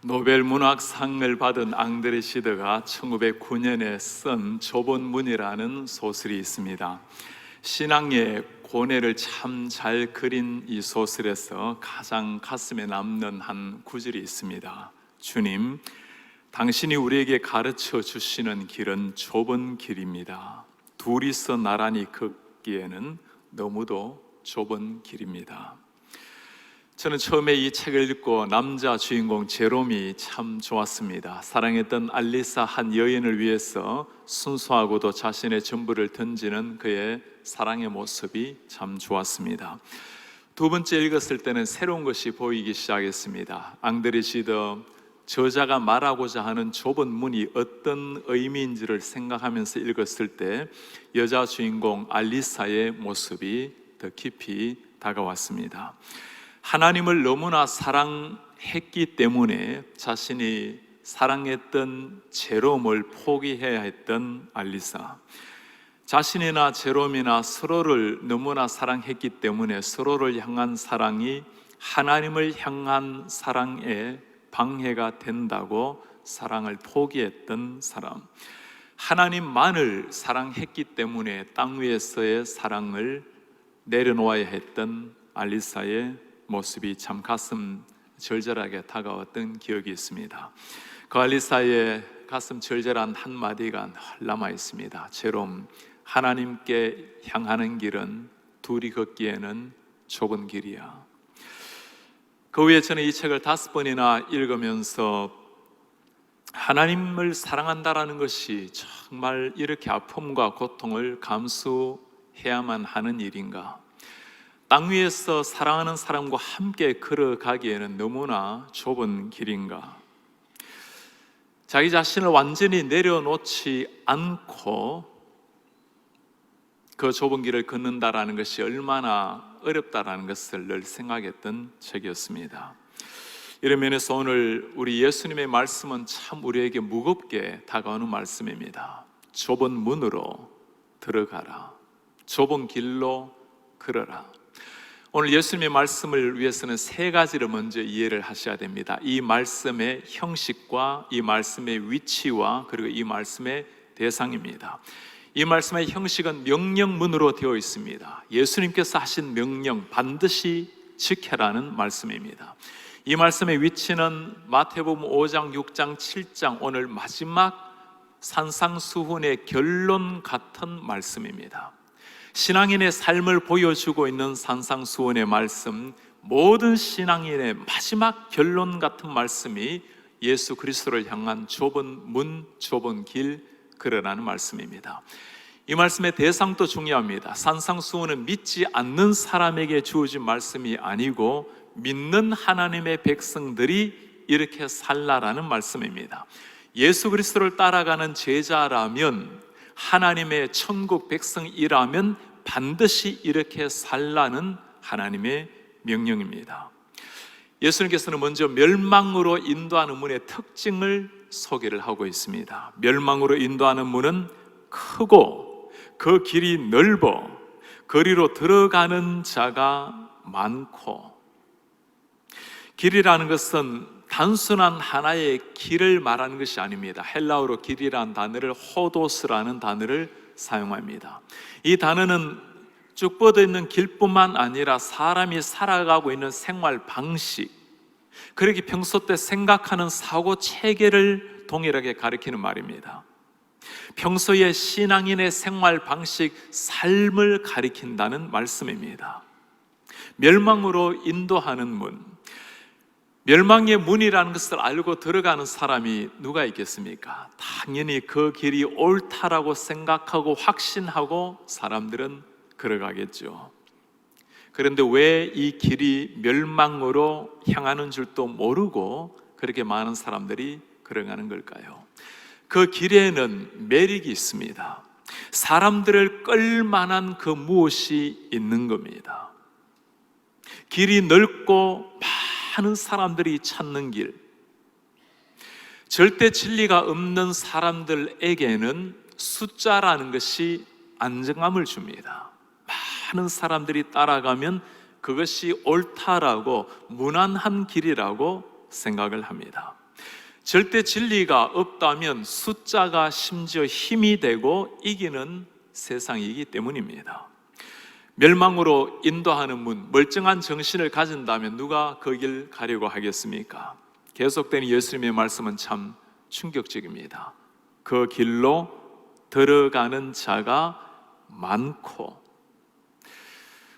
노벨 문학상을 받은 앙드레 시드가 1909년에 쓴 좁은 문이라는 소설이 있습니다. 신앙의 고뇌를 참 잘 그린 이 소설에서 가장 가슴에 남는 한 구절이 있습니다. 주님, 당신이 우리에게 가르쳐 주시는 길은 좁은 길입니다. 둘이서 나란히 걷기에는 너무도 좁은 길입니다. 저는 처음에 이 책을 읽고 남자 주인공 제롬이 참 좋았습니다. 사랑했던 알리사 한 여인을 위해서 순수하고도 자신의 전부를 던지는 그의 사랑의 모습이 참 좋았습니다. 두 번째 읽었을 때는 새로운 것이 보이기 시작했습니다. 앙드레 시드 저자가 말하고자 하는 좁은 문이 어떤 의미인지를 생각하면서 읽었을 때 여자 주인공 알리사의 모습이 더 깊이 다가왔습니다. 하나님을 너무나 사랑했기 때문에 자신이 사랑했던 제롬을 포기해야 했던 알리사, 자신이나 제롬이나 서로를 너무나 사랑했기 때문에 서로를 향한 사랑이 하나님을 향한 사랑에 방해가 된다고 사랑을 포기했던 사람, 하나님만을 사랑했기 때문에 땅 위에서의 사랑을 내려놓아야 했던 알리사의 모습이 참 가슴 절절하게 다가왔던 기억이 있습니다. 그 알리사의 가슴 절절한 한마디가 남아 있습니다. 제롬, 하나님께 향하는 길은 둘이 걷기에는 좁은 길이야. 그 후에 저는 이 책을 5번이나 읽으면서 하나님을 사랑한다라는 것이 정말 이렇게 아픔과 고통을 감수해야만 하는 일인가? 땅 위에서 사랑하는 사람과 함께 걸어가기에는 너무나 좁은 길인가? 자기 자신을 완전히 내려놓지 않고 그 좁은 길을 걷는다라는 것이 얼마나 어렵다라는 것을 늘 생각했던 책이었습니다. 이런 면에서 오늘 우리 예수님의 말씀은 참 우리에게 무겁게 다가오는 말씀입니다. 좁은 문으로 들어가라. 좁은 길로 걸어라. 오늘 예수님의 말씀을 위해서는 3가지를 먼저 이해를 하셔야 됩니다. 이 말씀의 형식과 이 말씀의 위치와 그리고 이 말씀의 대상입니다. 이 말씀의 형식은 명령문으로 되어 있습니다. 예수님께서 하신 명령 반드시 지켜라는 말씀입니다. 이 말씀의 위치는 마태복음 5장, 6장, 7장 오늘 마지막 산상수훈의 결론 같은 말씀입니다. 신앙인의 삶을 보여주고 있는 산상수훈의 말씀, 모든 신앙인의 마지막 결론 같은 말씀이 예수 그리스도를 향한 좁은 문, 좁은 길 걸으라는 말씀입니다. 이 말씀의 대상도 중요합니다. 산상수훈은 믿지 않는 사람에게 주어진 말씀이 아니고 믿는 하나님의 백성들이 이렇게 살라라는 말씀입니다. 예수 그리스도를 따라가는 제자라면, 하나님의 천국 백성이라면 반드시 이렇게 살라는 하나님의 명령입니다. 예수님께서는 먼저 멸망으로 인도하는 문의 특징을 소개를 하고 있습니다. 멸망으로 인도하는 문은 크고 그 길이 넓어 거리로 들어가는 자가 많고, 길이라는 것은 단순한 하나의 길을 말하는 것이 아닙니다. 헬라어로 길이라는 단어를 호도스라는 단어를 사용합니다. 이 단어는 쭉 뻗어 있는 길뿐만 아니라 사람이 살아가고 있는 생활 방식, 그렇게 평소 때 생각하는 사고 체계를 동일하게 가리키는 말입니다. 평소의 신앙인의 생활 방식, 삶을 가리킨다는 말씀입니다. 멸망으로 인도하는 문, 멸망의 문이라는 것을 알고 들어가는 사람이 누가 있겠습니까? 당연히 그 길이 옳다라고 생각하고 확신하고 사람들은 걸어가겠죠. 그런데 왜 이 길이 멸망으로 향하는 줄도 모르고 그렇게 많은 사람들이 걸어가는 걸까요? 그 길에는 매력이 있습니다. 사람들을 끌만한 그 무엇이 있는 겁니다. 길이 넓고 많은 사람들이 찾는 길, 절대 진리가 없는 사람들에게는 숫자라는 것이 안정감을 줍니다. 많은 사람들이 따라가면 그것이 옳다라고, 무난한 길이라고 생각을 합니다. 절대 진리가 없다면 숫자가 심지어 힘이 되고 이기는 세상이기 때문입니다. 멸망으로 인도하는 문, 멀쩡한 정신을 가진다면 누가 그 길 가려고 하겠습니까? 계속되는 예수님의 말씀은 참 충격적입니다. 그 길로 들어가는 자가 많고,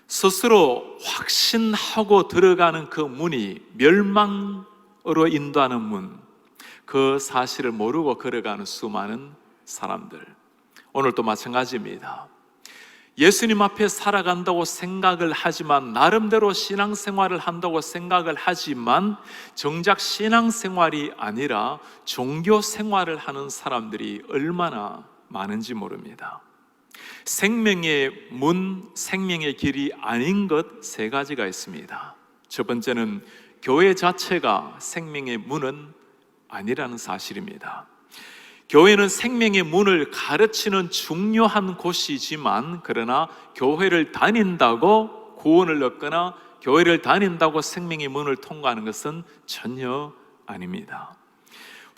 스스로 확신하고 들어가는 그 문이 멸망으로 인도하는 문, 그 사실을 모르고 걸어가는 수많은 사람들. 오늘도 마찬가지입니다. 예수님 앞에 살아간다고 생각을 하지만, 나름대로 신앙생활을 한다고 생각을 하지만 정작 신앙생활이 아니라 종교생활을 하는 사람들이 얼마나 많은지 모릅니다. 생명의 문, 생명의 길이 아닌 것 세 가지가 있습니다. 첫 번째는 교회 자체가 생명의 문은 아니라는 사실입니다. 교회는 생명의 문을 가르치는 중요한 곳이지만, 그러나 교회를 다닌다고 구원을 얻거나 교회를 다닌다고 생명의 문을 통과하는 것은 전혀 아닙니다.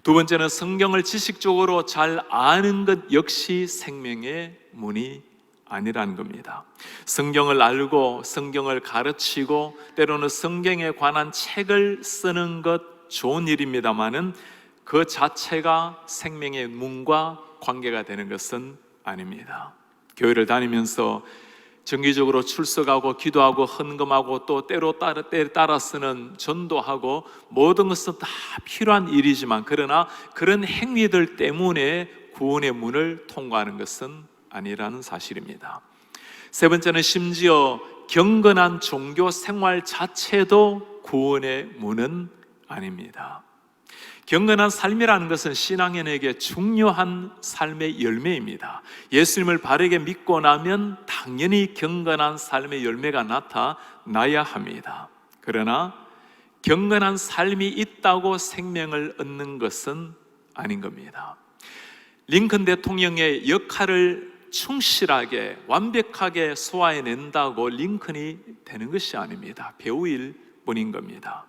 두 번째는 성경을 지식적으로 잘 아는 것 역시 생명의 문이 아니라는 겁니다. 성경을 알고 성경을 가르치고 때로는 성경에 관한 책을 쓰는 것 좋은 일입니다마는 그 자체가 생명의 문과 관계가 되는 것은 아닙니다. 교회를 다니면서 정기적으로 출석하고 기도하고 헌금하고 또 때로 따라 쓰는 전도하고 모든 것은 다 필요한 일이지만, 그러나 그런 행위들 때문에 구원의 문을 통과하는 것은 아니라는 사실입니다. 세 번째는 심지어 경건한 종교 생활 자체도 구원의 문은 아닙니다. 경건한 삶이라는 것은 신앙인에게 중요한 삶의 열매입니다. 예수님을 바르게 믿고 나면 당연히 경건한 삶의 열매가 나타나야 합니다. 그러나 경건한 삶이 있다고 생명을 얻는 것은 아닌 겁니다. 링컨 대통령의 역할을 충실하게 완벽하게 소화해낸다고 링컨이 되는 것이 아닙니다. 배우일 뿐인 겁니다.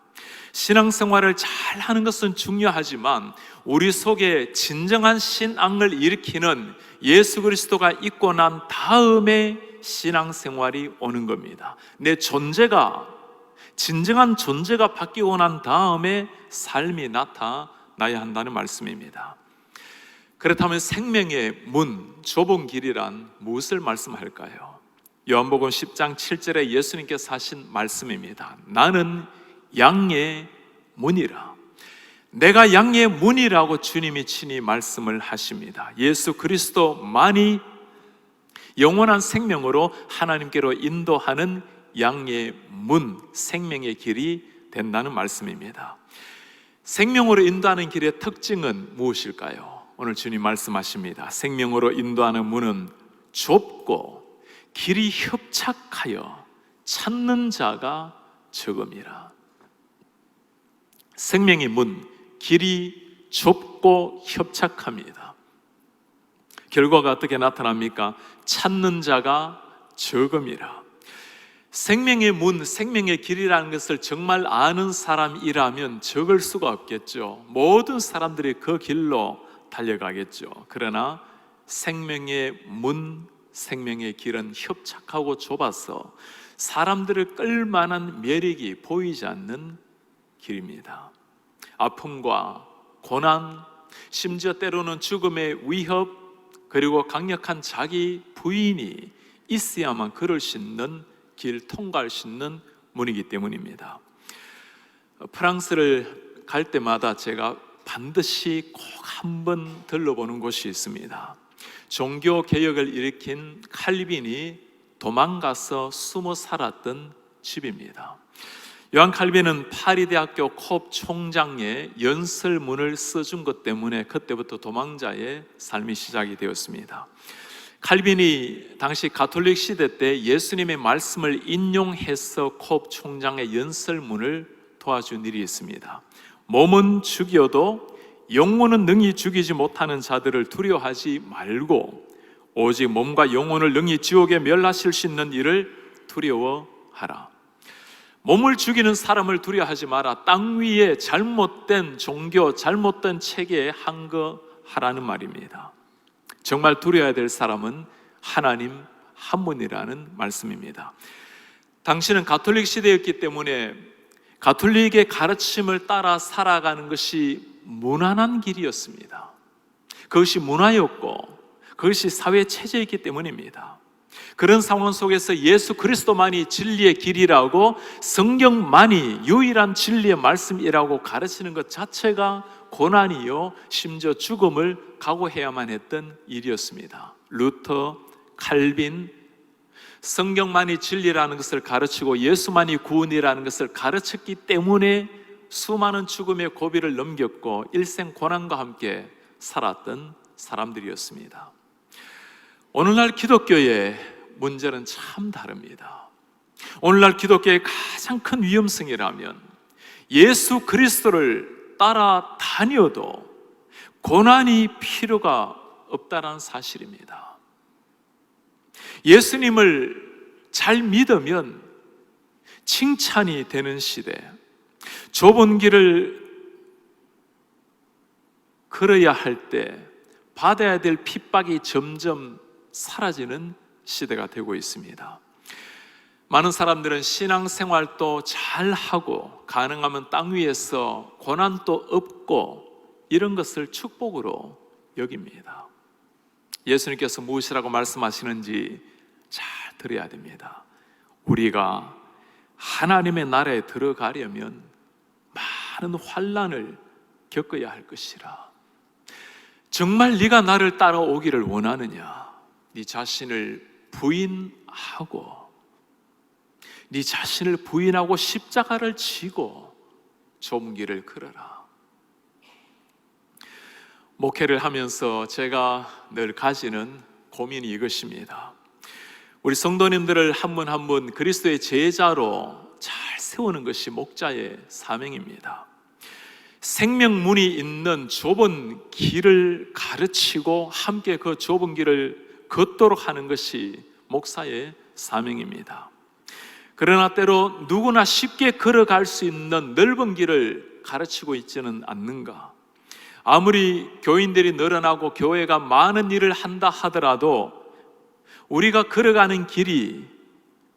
신앙생활을 잘 하는 것은 중요하지만 우리 속에 진정한 신앙을 일으키는 예수 그리스도가 있고 난 다음에 신앙생활이 오는 겁니다. 내 존재가, 진정한 존재가 바뀌고 난 다음에 삶이 나타나야 한다는 말씀입니다. 그렇다면 생명의 문, 좁은 길이란 무엇을 말씀할까요? 요한복음 10장 7절에 예수님께서 하신 말씀입니다. 나는 양의 문이라. 내가 양의 문이라고 주님이 친히 말씀을 하십니다. 예수 그리스도만이 영원한 생명으로 하나님께로 인도하는 양의 문, 생명의 길이 된다는 말씀입니다. 생명으로 인도하는 길의 특징은 무엇일까요? 오늘 주님 말씀하십니다. 생명으로 인도하는 문은 좁고 길이 협착하여 찾는 자가 적음이라. 생명의 문, 길이 좁고 협착합니다. 결과가 어떻게 나타납니까? 찾는 자가 적음이라. 생명의 문, 생명의 길이라는 것을 정말 아는 사람이라면 적을 수가 없겠죠. 모든 사람들이 그 길로 달려가겠죠. 그러나 생명의 문, 생명의 길은 협착하고 좁아서 사람들을 끌만한 매력이 보이지 않는 길입니다. 아픔과 고난, 심지어 때로는 죽음의 위협, 그리고 강력한 자기 부인이 있어야만 걸을 수 있는 길, 통과할 수 있는 문이기 때문입니다. 프랑스를 갈 때마다 제가 반드시 꼭 한번 들러보는 곳이 있습니다. 종교 개혁을 일으킨 칼빈이 도망가서 숨어 살았던 집입니다. 요한 칼빈은 파리 대학교 콥 총장의 연설문을 써준 것 때문에 그때부터 도망자의 삶이 시작이 되었습니다. 칼빈이 당시 가톨릭 시대 때 예수님의 말씀을 인용해서 콥 총장의 연설문을 도와준 일이 있습니다. 몸은 죽여도 영혼은 능히 죽이지 못하는 자들을 두려워하지 말고 오직 몸과 영혼을 능히 지옥에 멸하실 수 있는 일을 두려워하라. 몸을 죽이는 사람을 두려워하지 마라. 땅 위에 잘못된 종교, 잘못된 체계에 항거하라는 말입니다. 정말 두려워야 될 사람은 하나님 한 분이라는 말씀입니다. 당시는 가톨릭 시대였기 때문에 가톨릭의 가르침을 따라 살아가는 것이 무난한 길이었습니다. 그것이 문화였고 그것이 사회 체제였기 때문입니다. 그런 상황 속에서 예수 그리스도만이 진리의 길이라고, 성경만이 유일한 진리의 말씀이라고 가르치는 것 자체가 고난이요, 심지어 죽음을 각오해야만 했던 일이었습니다. 루터, 칼빈, 성경만이 진리라는 것을 가르치고 예수만이 구원이라는 것을 가르쳤기 때문에 수많은 죽음의 고비를 넘겼고 일생 고난과 함께 살았던 사람들이었습니다. 오늘날 기독교의 문제는 참 다릅니다. 오늘날 기독교의 가장 큰 위험성이라면 예수 그리스도를 따라다녀도 고난이 필요가 없다는 사실입니다. 예수님을 잘 믿으면 칭찬이 되는 시대, 좁은 길을 걸어야 할 때 받아야 될 핍박이 점점 사라지는 시대가 되고 있습니다. 많은 사람들은 신앙생활도 잘하고 가능하면 땅 위에서 고난도 없고 이런 것을 축복으로 여깁니다. 예수님께서 무엇이라고 말씀하시는지 잘 들어야 됩니다. 우리가 하나님의 나라에 들어가려면 많은 환난을 겪어야 할 것이라. 정말 네가 나를 따라오기를 원하느냐? 네 자신을 부인하고 네 자신을 부인하고 십자가를 지고 좁은 길을 걸어라. 목회를 하면서 제가 늘 가지는 고민이 이것입니다. 우리 성도님들을 한 분 한 분 그리스도의 제자로 잘 세우는 것이 목자의 사명입니다. 생명문이 있는 좁은 길을 가르치고 함께 그 좁은 길을 걷도록 하는 것이 목사의 사명입니다. 그러나 때로 누구나 쉽게 걸어갈 수 있는 넓은 길을 가르치고 있지는 않는가? 아무리 교인들이 늘어나고 교회가 많은 일을 한다 하더라도 우리가 걸어가는 길이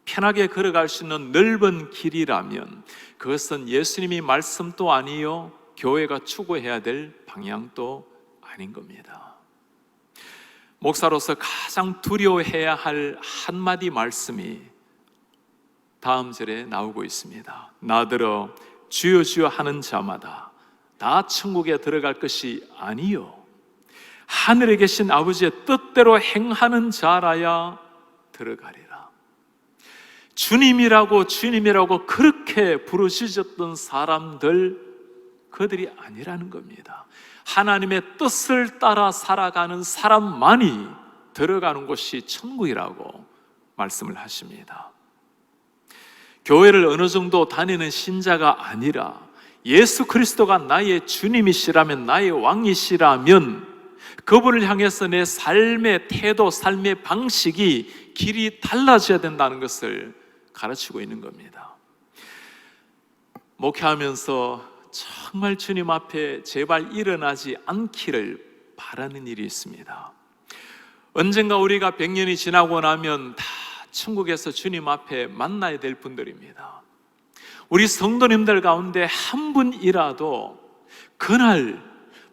편하게 걸어갈 수 있는 넓은 길이라면 그것은 예수님이 말씀도 아니요, 교회가 추구해야 될 방향도 아닌 겁니다. 목사로서 가장 두려워해야 할 한마디 말씀이 다음 절에 나오고 있습니다. 나더러 주여 주여 하는 자마다 다 천국에 들어갈 것이 아니요, 하늘에 계신 아버지의 뜻대로 행하는 자라야 들어가리라. 주님이라고 주님이라고 그렇게 부르짖었던 사람들, 그들이 아니라는 겁니다. 하나님의 뜻을 따라 살아가는 사람만이 들어가는 곳이 천국이라고 말씀을 하십니다. 교회를 어느 정도 다니는 신자가 아니라 예수 그리스도가 나의 주님이시라면, 나의 왕이시라면 그분을 향해서 내 삶의 태도, 삶의 방식이, 길이 달라져야 된다는 것을 가르치고 있는 겁니다. 목회하면서 정말 주님 앞에 제발 일어나지 않기를 바라는 일이 있습니다. 언젠가 우리가 100년이 지나고 나면 다 천국에서 주님 앞에 만나야 될 분들입니다. 우리 성도님들 가운데 한 분이라도 그날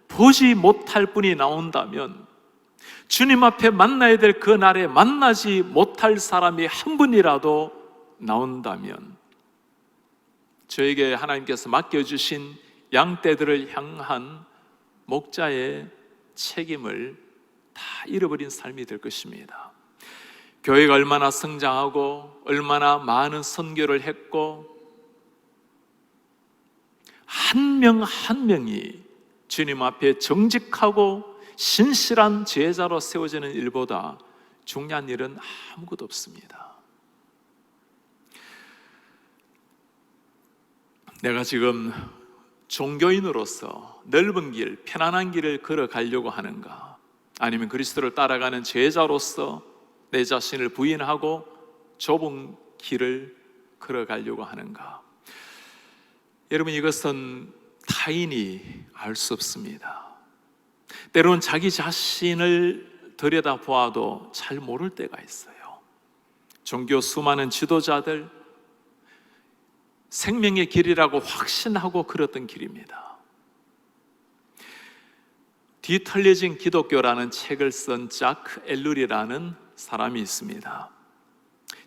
보지 못할 분이 나온다면, 주님 앞에 만나야 될 그날에 만나지 못할 사람이 한 분이라도 나온다면 저에게 하나님께서 맡겨주신 양떼들을 향한 목자의 책임을 다 잃어버린 삶이 될 것입니다. 교회가 얼마나 성장하고 얼마나 많은 선교를 했고 한 명 한 명이 주님 앞에 정직하고 신실한 제자로 세워지는 일보다 중요한 일은 아무것도 없습니다. 내가 지금 종교인으로서 넓은 길, 편안한 길을 걸어가려고 하는가? 아니면 그리스도를 따라가는 제자로서 내 자신을 부인하고 좁은 길을 걸어가려고 하는가? 여러분, 이것은 타인이 알 수 없습니다. 때로는 자기 자신을 들여다보아도 잘 모를 때가 있어요. 종교 수많은 지도자들, 생명의 길이라고 확신하고 걸었던 길입니다. 뒤틀려진 기독교라는 책을 쓴 자크 엘룰이라는 사람이 있습니다.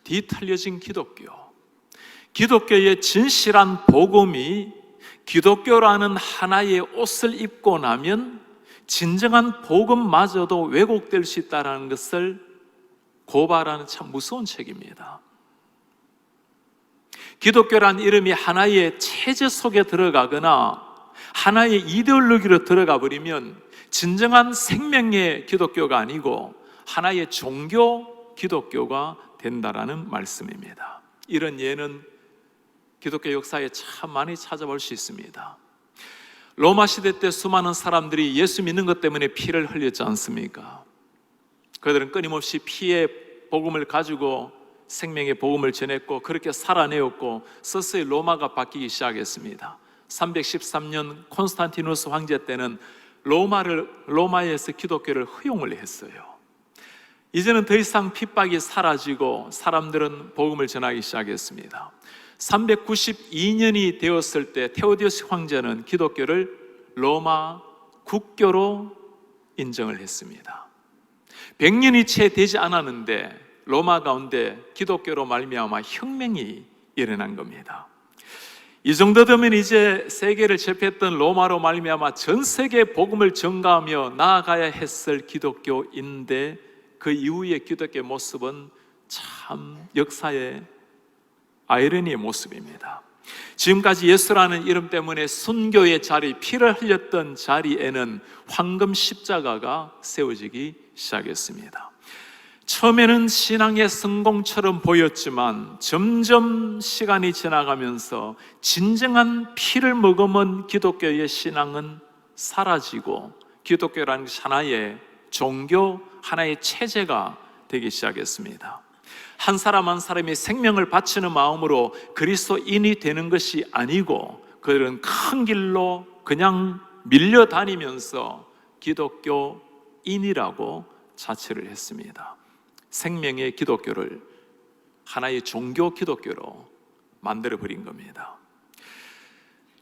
뒤틀려진 기독교, 기독교의 진실한 복음이 기독교라는 하나의 옷을 입고 나면 진정한 복음마저도 왜곡될 수 있다는 것을 고발하는 참 무서운 책입니다. 기독교란 이름이 하나의 체제 속에 들어가거나 하나의 이데올로기로 들어가 버리면 진정한 생명의 기독교가 아니고 하나의 종교 기독교가 된다라는 말씀입니다. 이런 예는 기독교 역사에 참 많이 찾아볼 수 있습니다. 로마 시대 때 수많은 사람들이 예수 믿는 것 때문에 피를 흘렸지 않습니까? 그들은 끊임없이 피의 복음을 가지고 생명의 복음을 전했고 그렇게 살아내었고 서서히 로마가 바뀌기 시작했습니다. 313년 콘스탄티누스 황제 때는 로마에서 기독교를 허용을 했어요. 이제는 더 이상 핍박이 사라지고 사람들은 복음을 전하기 시작했습니다. 392년이 되었을 때 테오디오스 황제는 기독교를 로마 국교로 인정을 했습니다. 100년이 채 되지 않았는데 로마 가운데 기독교로 말미암아 혁명이 일어난 겁니다. 이 정도 되면 이제 세계를 제패했던 로마로 말미암아 전 세계에 복음을 전가하며 나아가야 했을 기독교인데 그 이후의 기독교의 모습은 참 역사의 아이러니의 모습입니다. 지금까지 예수라는 이름 때문에 순교의 자리, 피를 흘렸던 자리에는 황금 십자가가 세워지기 시작했습니다. 처음에는 신앙의 성공처럼 보였지만 점점 시간이 지나가면서 진정한 피를 머금은 기독교의 신앙은 사라지고 기독교라는 것이 하나의 종교, 하나의 체제가 되기 시작했습니다. 한 사람 한 사람이 생명을 바치는 마음으로 그리스도인이 되는 것이 아니고 그들은 큰 길로 그냥 밀려다니면서 기독교인이라고 자처를 했습니다. 생명의 기독교를 하나의 종교 기독교로 만들어버린 겁니다.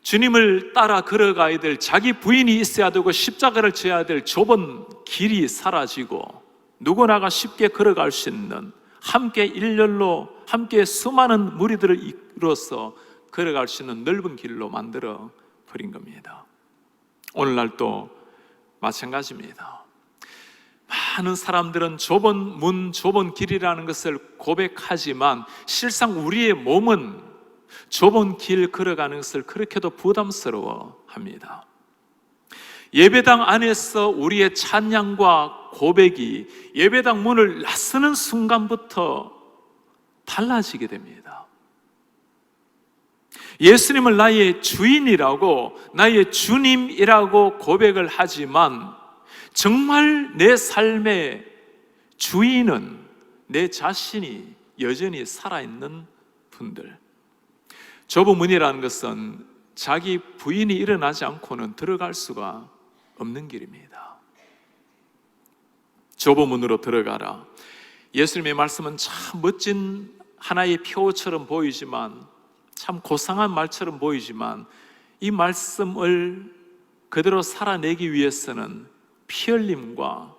주님을 따라 걸어가야 될, 자기 부인이 있어야 되고 십자가를 져야 될 좁은 길이 사라지고 누구나가 쉽게 걸어갈 수 있는, 함께 일렬로 함께 수많은 무리들을 이루어서 걸어갈 수 있는 넓은 길로 만들어 버린 겁니다. 오늘날도 마찬가지입니다. 많은 사람들은 좁은 문, 좁은 길이라는 것을 고백하지만 실상 우리의 몸은 좁은 길 걸어가는 것을 그렇게도 부담스러워합니다. 예배당 안에서 우리의 찬양과 고백이 예배당 문을 나서는 순간부터 달라지게 됩니다. 예수님을 나의 주인이라고, 나의 주님이라고 고백을 하지만 정말 내 삶의 주인은 내 자신이 여전히 살아있는 분들. 좁은 문이라는 것은 자기 부인이 일어나지 않고는 들어갈 수가 없는 길입니다. 좁은 문으로 들어가라. 예수님의 말씀은 참 멋진 하나의 표처럼 보이지만, 참 고상한 말처럼 보이지만, 이 말씀을 그대로 살아내기 위해서는 피 흘림과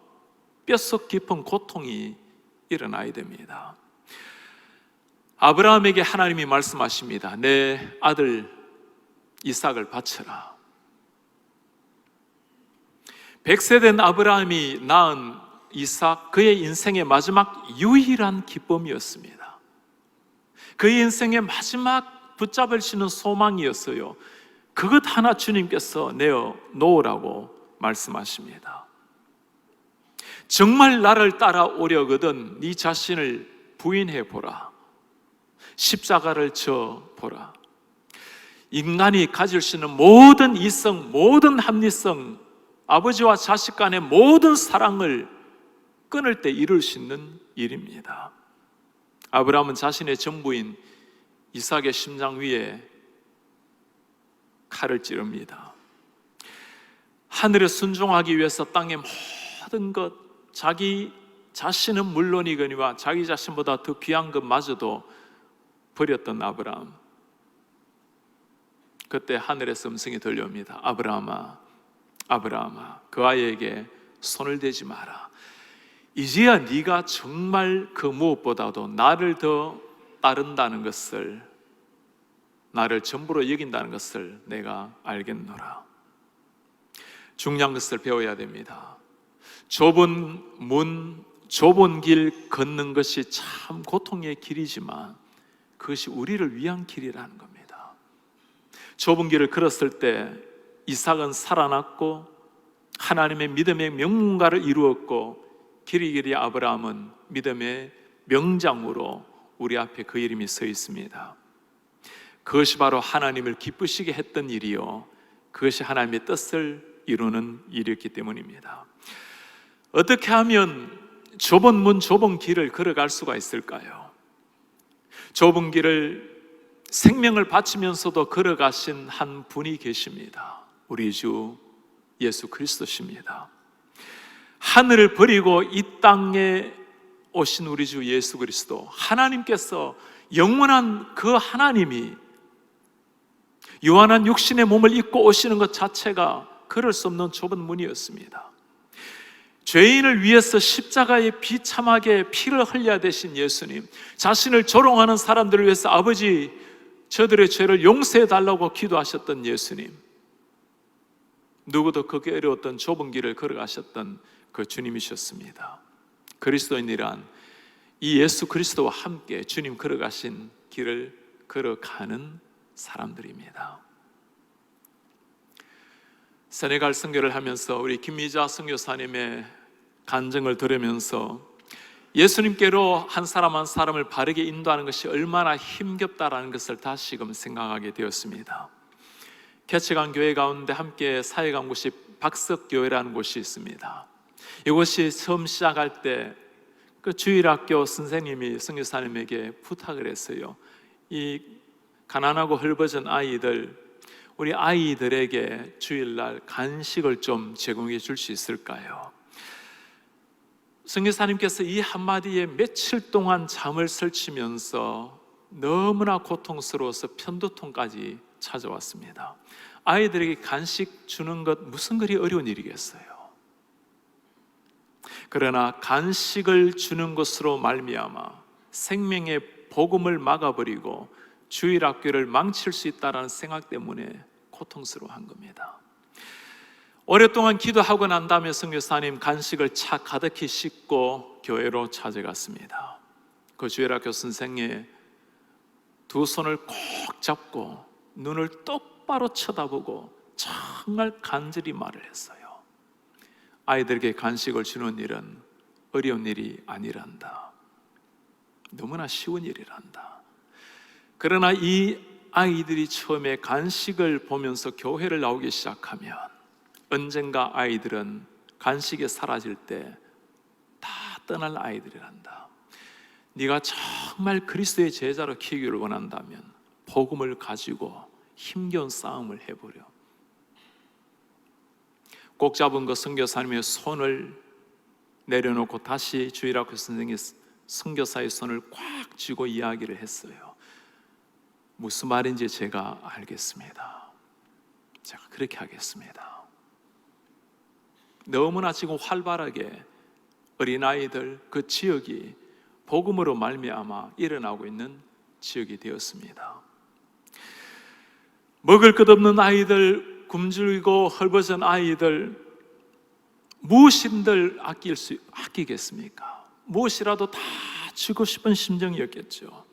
뼛속 깊은 고통이 일어나야 됩니다. 아브라함에게 하나님이 말씀하십니다. 내 아들 이삭을 바쳐라. 100세 된 아브라함이 낳은 이삭, 그의 인생의 마지막 유일한 기쁨이었습니다. 그의 인생의 마지막 붙잡을 수 있는 소망이었어요. 그것 하나 주님께서 내어 놓으라고 말씀하십니다. 정말 나를 따라오려거든 네 자신을 부인해보라. 십자가를 져보라. 인간이 가질 수 있는 모든 이성, 모든 합리성, 아버지와 자식 간의 모든 사랑을 끊을 때 이룰 수 있는 일입니다. 아브라함은 자신의 전부인 이삭의 심장 위에 칼을 찌릅니다. 하늘에 순종하기 위해서 땅의 모든 것, 자기 자신은 물론이거니와 자기 자신보다 더 귀한 것마저도 버렸던 아브라함. 그때 하늘에서 음성이 들려옵니다. 아브라함아, 아브라함아, 그 아이에게 손을 대지 마라. 이제야 네가 정말 그 무엇보다도 나를 더 따른다는 것을, 나를 전부로 여긴다는 것을 내가 알겠노라. 중요한 것을 배워야 됩니다. 좁은 문, 좁은 길 걷는 것이 참 고통의 길이지만 그것이 우리를 위한 길이라는 겁니다. 좁은 길을 걸었을 때 이삭은 살아났고 하나님의 믿음의 명문가를 이루었고, 길이길이 아브라함은 믿음의 명장으로 우리 앞에 그 이름이 서 있습니다. 그것이 바로 하나님을 기쁘시게 했던 일이요, 그것이 하나님의 뜻을 이루는 일이었기 때문입니다. 어떻게 하면 좁은 문, 좁은 길을 걸어갈 수가 있을까요? 좁은 길을 생명을 바치면서도 걸어가신 한 분이 계십니다. 우리 주 예수 그리스도십니다. 하늘을 버리고 이 땅에 오신 우리 주 예수 그리스도, 하나님께서, 영원한 그 하나님이 요한한 육신의 몸을 입고 오시는 것 자체가 걸을 수 없는 좁은 문이었습니다. 죄인을 위해서 십자가에 비참하게 피를 흘려야 되신 예수님, 자신을 조롱하는 사람들을 위해서 아버지 저들의 죄를 용서해 달라고 기도하셨던 예수님, 누구도 그게 어려웠던 좁은 길을 걸어가셨던 그 주님이셨습니다. 그리스도인이란 이 예수 그리스도와 함께 주님 걸어가신 길을 걸어가는 사람들입니다. 세네갈 선교를 하면서 우리 김미자 선교사님의 간증을 들으면서 예수님께로 한 사람 한 사람을 바르게 인도하는 것이 얼마나 힘겹다라는 것을 다시금 생각하게 되었습니다. 개척한 교회 가운데 함께 사역한 곳이 박석교회라는 곳이 있습니다. 이곳이 처음 시작할 때 그 주일학교 선생님이 선교사님에게 부탁을 했어요. 이 가난하고 헐벗은 아이들, 우리 아이들에게 주일날 간식을 좀 제공해 줄 수 있을까요? 선교사님께서 이 한마디에 며칠 동안 잠을 설치면서 너무나 고통스러워서 편두통까지 찾아왔습니다. 아이들에게 간식 주는 것 무슨 그리 어려운 일이겠어요. 그러나 간식을 주는 것으로 말미암아 생명의 복음을 막아버리고 주일학교를 망칠 수 있다는 생각 때문에 고통스러워한 겁니다. 오랫동안 기도하고 난 다음에 선교사님 간식을 차 가득히 싣고 교회로 찾아갔습니다. 그 주일학교 선생의 두 손을 꼭 잡고 눈을 똑바로 쳐다보고 정말 간절히 말을 했어요. 아이들에게 간식을 주는 일은 어려운 일이 아니란다. 너무나 쉬운 일이란다. 그러나 이 아이들이 처음에 간식을 보면서 교회를 나오기 시작하면 언젠가 아이들은 간식이 사라질 때 다 떠날 아이들이란다. 네가 정말 그리스도의 제자로 키우기를 원한다면 복음을 가지고 힘겨운 싸움을 해보려. 꼭 잡은 그 선교사님의 손을 내려놓고 다시 주일학교 선생님이 선교사의 손을 꽉 쥐고 이야기를 했어요. 무슨 말인지 제가 알겠습니다. 제가 그렇게 하겠습니다. 너무나 지금 활발하게 어린아이들 그 지역이 복음으로 말미암아 일어나고 있는 지역이 되었습니다. 먹을 것 없는 아이들, 굶주리고 헐벗은 아이들, 무엇인들 아끼겠습니까? 무엇이라도 다 주고 싶은 심정이었겠죠.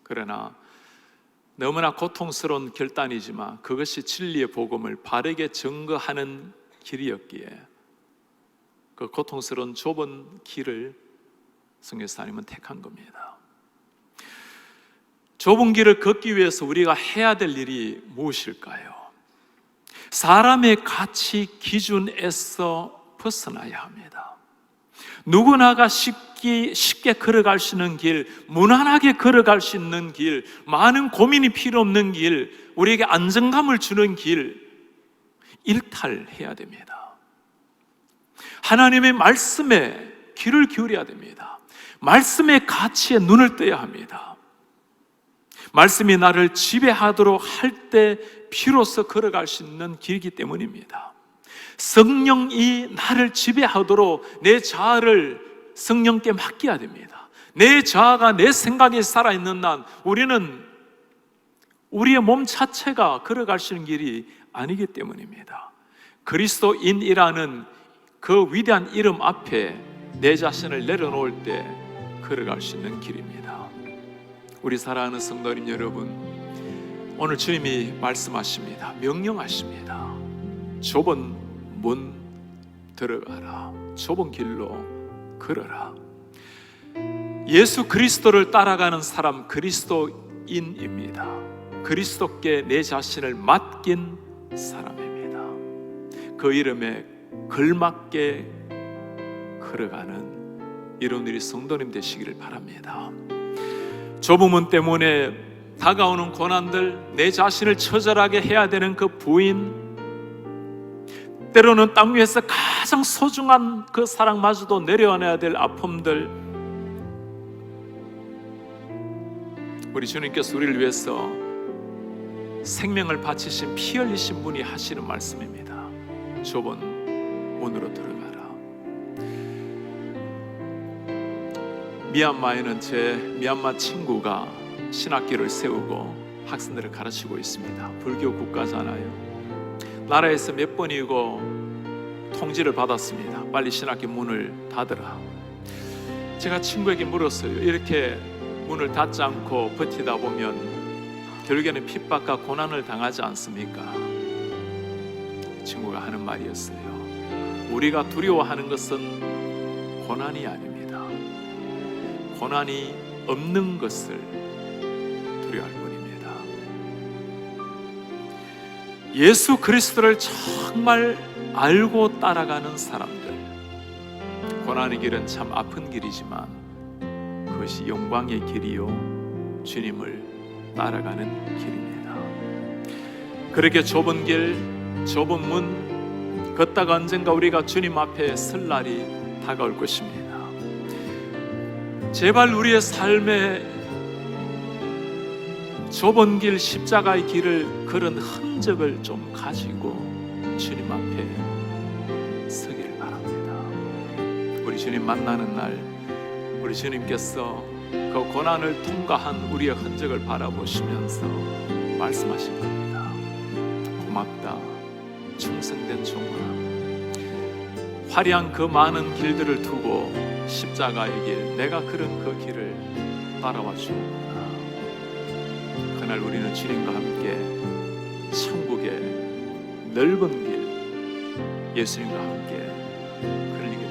그러나 너무나 고통스러운 결단이지만 그것이 진리의 복음을 바르게 증거하는 길이었기에 그 고통스러운 좁은 길을 선교사님은 택한 겁니다. 좁은 길을 걷기 위해서 우리가 해야 될 일이 무엇일까요? 사람의 가치 기준에서 벗어나야 합니다. 누구나가 쉽게 걸어갈 수 있는 길, 무난하게 걸어갈 수 있는 길, 많은 고민이 필요 없는 길, 우리에게 안정감을 주는 길, 일탈해야 됩니다. 하나님의 말씀에 귀를 기울여야 됩니다. 말씀의 가치에 눈을 떠야 합니다. 말씀이 나를 지배하도록 할 때 비로소 걸어갈 수 있는 길이기 때문입니다. 성령이 나를 지배하도록 내 자아를 성령께 맡겨야 됩니다. 내 자아가 내 생각에 살아있는 난, 우리는 우리의 몸 자체가 걸어갈 수 있는 길이 아니기 때문입니다. 그리스도인이라는 그 위대한 이름 앞에 내 자신을 내려놓을 때 걸어갈 수 있는 길입니다. 우리 사랑하는 성도님 여러분, 오늘 주님이 말씀하십니다. 명령하십니다. 좁은 문 들어가라. 좁은 길로 걸어라. 예수 그리스도를 따라가는 사람 그리스도인입니다. 그리스도께 내 자신을 맡긴 사람입니다. 그 이름에 걸맞게 걸어가는 이런 우리 성도님 되시기를 바랍니다. 좁은 문 때문에 다가오는 고난들, 내 자신을 처절하게 해야 되는 그 부인, 때로는 땅 위에서 가장 소중한 그 사랑마저도 내려놔야 될 아픔들, 우리 주님께서 우리를 위해서 생명을 바치신 피 흘리신 분이 하시는 말씀입니다. 좁은 문으로 들어가라. 미얀마에는 제 미얀마 친구가 신학교를 세우고 학생들을 가르치고 있습니다. 불교 국가잖아요. 나라에서 몇 번이고 통지를 받았습니다. 빨리 신학교 문을 닫으라. 제가 친구에게 물었어요. 이렇게 문을 닫지 않고 버티다 보면 결국에는 핍박과 고난을 당하지 않습니까? 친구가 하는 말이었어요. 우리가 두려워하는 것은 고난이 아닙니다. 고난이 없는 것을 두려워할 뿐입니다. 예수 그리스도를 정말 알고 따라가는 사람들, 고난의 길은 참 아픈 길이지만 그것이 영광의 길이요 주님을 따라가는 길입니다. 그렇게 좁은 길, 좁은 문 걷다가 언젠가 우리가 주님 앞에 설 날이 다가올 것입니다. 제발 우리의 삶에 좁은 길, 십자가의 길을 걸은 흔적을 좀 가지고 주님 앞에 서기를 바랍니다. 우리 주님 만나는 날, 우리 주님께서 그 고난을 통과한 우리의 흔적을 바라보시면서 말씀하실 겁니다. 고맙다, 충성된 종아. 화려한 그 많은 길들을 두고 십자가의 길, 내가 걸은 그 길을 따라와 주옵니다. 그날 우리는 주님과 함께 천국의 넓은 길, 예수님과 함께 걸리게